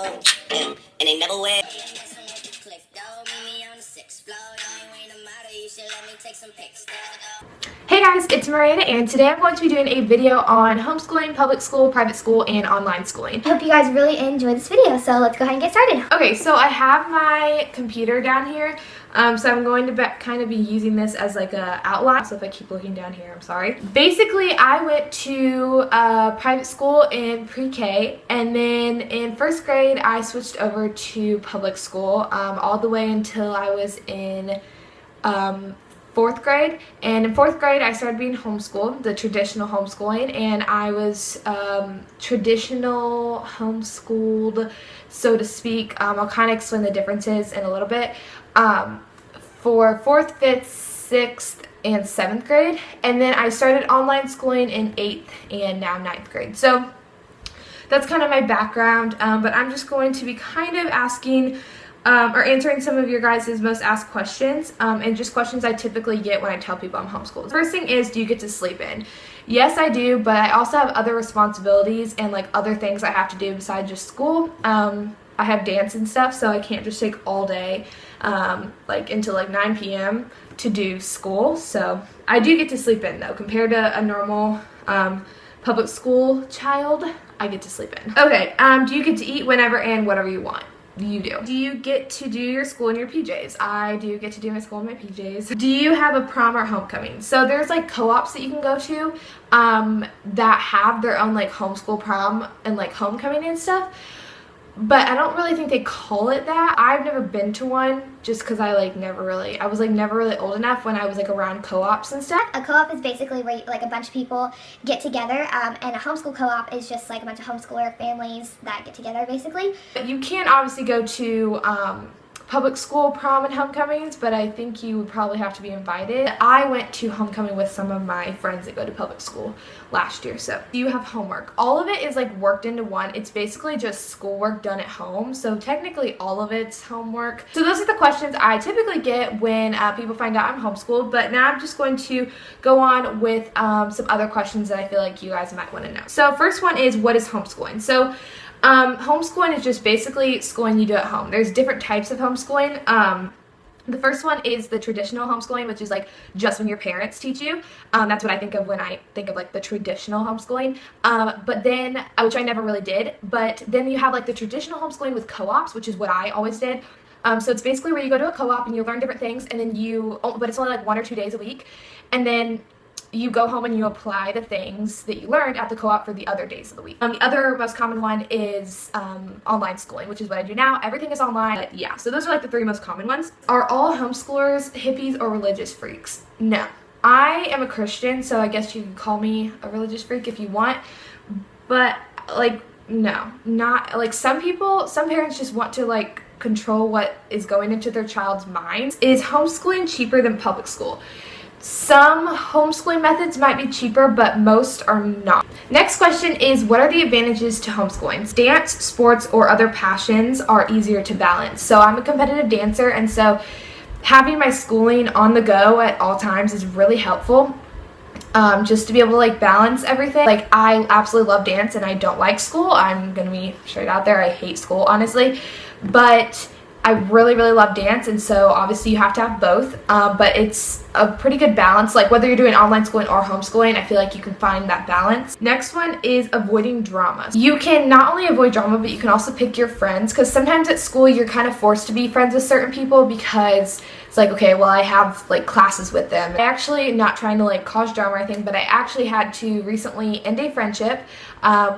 bellow, and they never wear. Hey guys, it's Miranda, and today I'm going to be doing a video on homeschooling, public school, private school, and online schooling. I hope you guys really enjoy this video, so let's go ahead and get started. Okay, so I have my computer down here, so I'm going to kind of be using this as like a outline, so if I keep looking down here, I'm sorry. Basically, I went to private school in pre-K, and then in first grade, I switched over to public school all the way until I was in fourth grade. And in fourth grade I started being homeschooled, the traditional homeschooling, and I was traditional homeschooled, so to speak. I'll kind of explain the differences in a little bit for fourth, fifth, sixth, and seventh grade, and then I started online schooling in eighth and now ninth grade. So that's kind of my background, but I'm just going to be kind of asking or answering some of your guys' most asked questions, and just questions I typically get when I tell people I'm homeschooled. First thing is, do you get to sleep in? Yes, I do, but I also have other responsibilities and like other things I have to do besides just school. I have dance and stuff, so I can't just take all day, like until like 9 p.m. to do school. So I do get to sleep in though, compared to a normal public school child. I get to sleep in. Okay, do you get to eat whenever and whatever you want? You do. Do you get to do your school in your PJs? I do get to do my school in my PJs. Do you have a prom or homecoming? So there's like co-ops that you can go to that have their own like homeschool prom and like homecoming and stuff, but I don't really think they call it that. I've never been to one just because I was never really old enough when I was like around co-ops and stuff. A co-op is basically where like a bunch of people get together, and a homeschool co-op is just like a bunch of homeschooler families that get together basically. You can obviously go to public school prom and homecomings, but I think you would probably have to be invited. I went to homecoming with some of my friends that go to public school last year. So do you have homework? All of it is like worked into one. It's basically just schoolwork done at home, so technically all of it's homework. So those are the questions I typically get when people find out I'm homeschooled, but now I'm just going to go on with some other questions that I feel like you guys might want to know. So first one is, what is homeschooling? So homeschooling is just basically schooling you do at home. There's different types of homeschooling. The first one is the traditional homeschooling, which is like just when your parents teach you. That's what I think of when I think of like the traditional homeschooling. But then, which I never really did, but then you have like the traditional homeschooling with co-ops, which is what I always did. So it's basically where you go to a co-op and you learn different things, and then but it's only like 1 or 2 days a week, and then you go home and you apply the things that you learned at the co-op for the other days of the week. The other most common one is online schooling, which is what I do now. Everything is online. But yeah, so those are like the 3 most common ones. Are all homeschoolers hippies or religious freaks? No. I am a Christian, so I guess you can call me a religious freak if you want, but like, no, not like some parents just want to like control what is going into their child's minds. Is homeschooling cheaper than public school? Some homeschooling methods might be cheaper, but most are not. Next question is, what are the advantages to homeschooling? Dance, sports, or other passions are easier to balance. So I'm a competitive dancer, and so having my schooling on the go at all times is really helpful. Just to be able to like balance everything. Like, I absolutely love dance and I don't like school. I'm gonna be straight out there. I hate school, honestly, but I really, really love dance, and so obviously you have to have both, but it's a pretty good balance. Like, whether you're doing online schooling or homeschooling, I feel like you can find that balance. Next one is avoiding drama. You can not only avoid drama, but you can also pick your friends, because sometimes at school you're kind of forced to be friends with certain people because it's like, okay, well, I have like classes with them. I actually, not trying to like cause drama or anything, but I actually had to recently end a friendship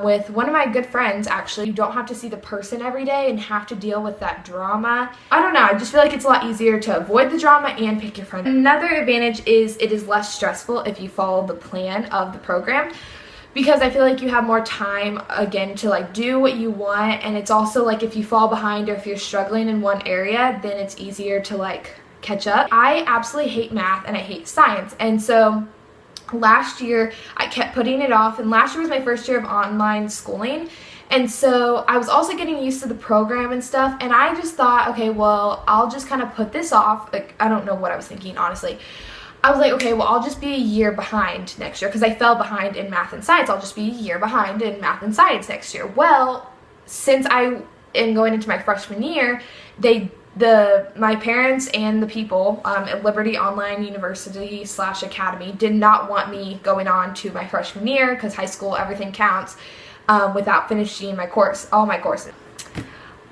with one of my good friends. Actually, you don't have to see the person every day and have to deal with that drama. I don't know, I just feel like it's a lot easier to avoid the drama and pick your friends. Another advantage is it is less stressful if you follow the plan of the program, because I feel like you have more time again to like do what you want, and it's also like if you fall behind or if you're struggling in one area, then it's easier to like catch up. I absolutely hate math and I hate science, and so last year I kept putting it off, and last year was my first year of online schooling, and so I was also getting used to the program and stuff, and I just thought, okay, well, I'll just kind of put this off. Like, I don't know what I was thinking, honestly. I was like, okay, well, I'll just be a year behind next year because I fell behind in math and science. I'll just be a year behind in math and science next year. Well, since I in going into my freshman year, my parents and the people at Liberty Online University / Academy did not want me going on to my freshman year, because high school, everything counts, without finishing all my courses.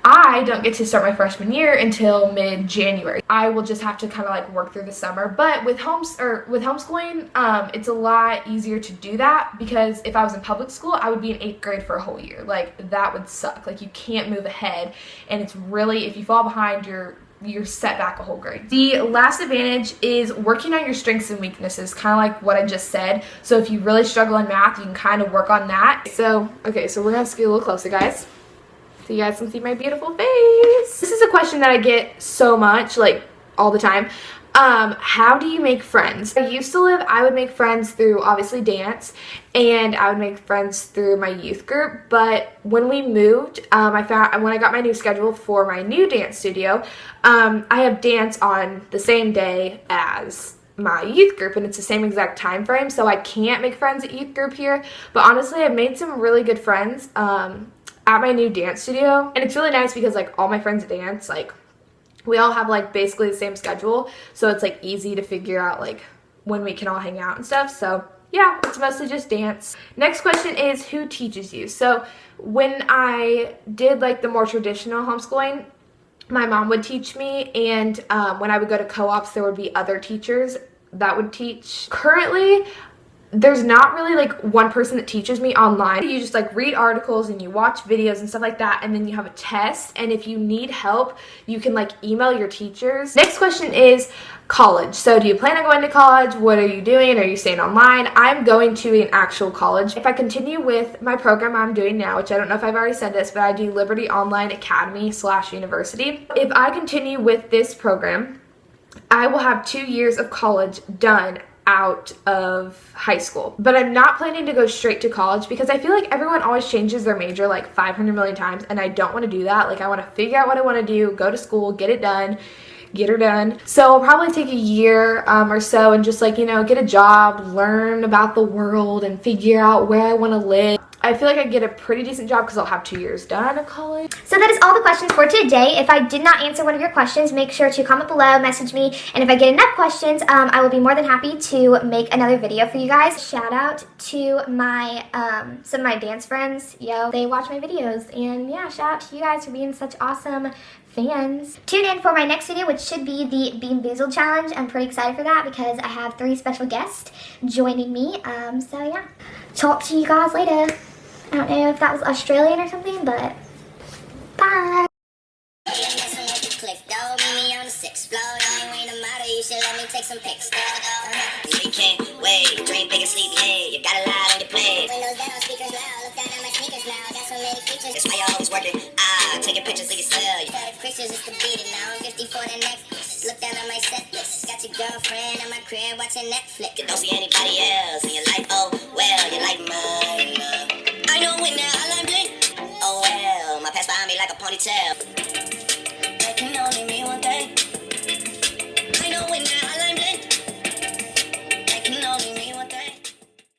I don't get to start my freshman year until mid-January. I will just have to kind of like work through the summer. But with homeschooling, it's a lot easier to do that, because if I was in public school, I would be in 8th grade for a whole year. Like, that would suck. Like, you can't move ahead, and it's really, if you fall behind, you're set back a whole grade. The last advantage is working on your strengths and weaknesses, kind of like what I just said. So if you really struggle in math, you can kind of work on that. So, okay, so we're gonna scoot a little closer, guys, so you guys can see my beautiful face. This is a question that I get so much, like all the time. How do you make friends? I would make friends through obviously dance, and I would make friends through my youth group. But when we moved, when I got my new schedule for my new dance studio, I have dance on the same day as my youth group, and it's the same exact time frame, so I can't make friends at youth group here. But honestly, I've made some really good friends at my new dance studio, and it's really nice because like all my friends dance, like we all have like basically the same schedule, so it's like easy to figure out like when we can all hang out and stuff. So yeah, it's mostly just dance. Next question is, who teaches you? So when I did like the more traditional homeschooling, my mom would teach me, and when I would go to co-ops, there would be other teachers that would teach. Currently, there's not really like one person that teaches me online. You just like read articles and you watch videos and stuff like that, and then you have a test, and if you need help, you can like email your teachers. Next question is college. So do you plan on going to college? What are you doing? Are you staying online? I'm going to an actual college. If I continue with my program I'm doing now, which I don't know if I've already said this, but I do Liberty Online Academy / University. If I continue with this program, I will have 2 years of college done out of high school. But I'm not planning to go straight to college, because I feel like everyone always changes their major like 500 million times, and I don't want to do that. Like, I want to figure out what I want to do, go to school, get it done, get her done. So I'll probably take a year or so and just like, you know, get a job, learn about the world, and figure out where I want to live. I feel like I get a pretty decent job because I'll have 2 years done of college. So that is all the questions for today. If I did not answer one of your questions, make sure to comment below, message me, and if I get enough questions, I will be more than happy to make another video for you guys. Shout out to my some of my dance friends. Yo, they watch my videos, and yeah, shout out to you guys for being such awesome fans. Tune in for my next video, which should be the Bean Boozled challenge. I'm pretty excited for that because I have 3 special guests joining me. So yeah, talk to you guys later. I don't know if that was Australian or something, but bye. We can't wait, dream big and sleep late. You got a lot on your plate. Windows down, speakers loud. Look down at my sneakers now. Got so many features. That's why you're always working. Taking pictures of yourself. You got pictures just to beat it. Now I'm 54 the next. Look down at my set list. Got your girlfriend at my crib watching Netflix. You don't see anybody else in your life. Oh well, you like mine. I know when now I like blink. Oh well, my past behind me like a ponytail. That can only mean one thing.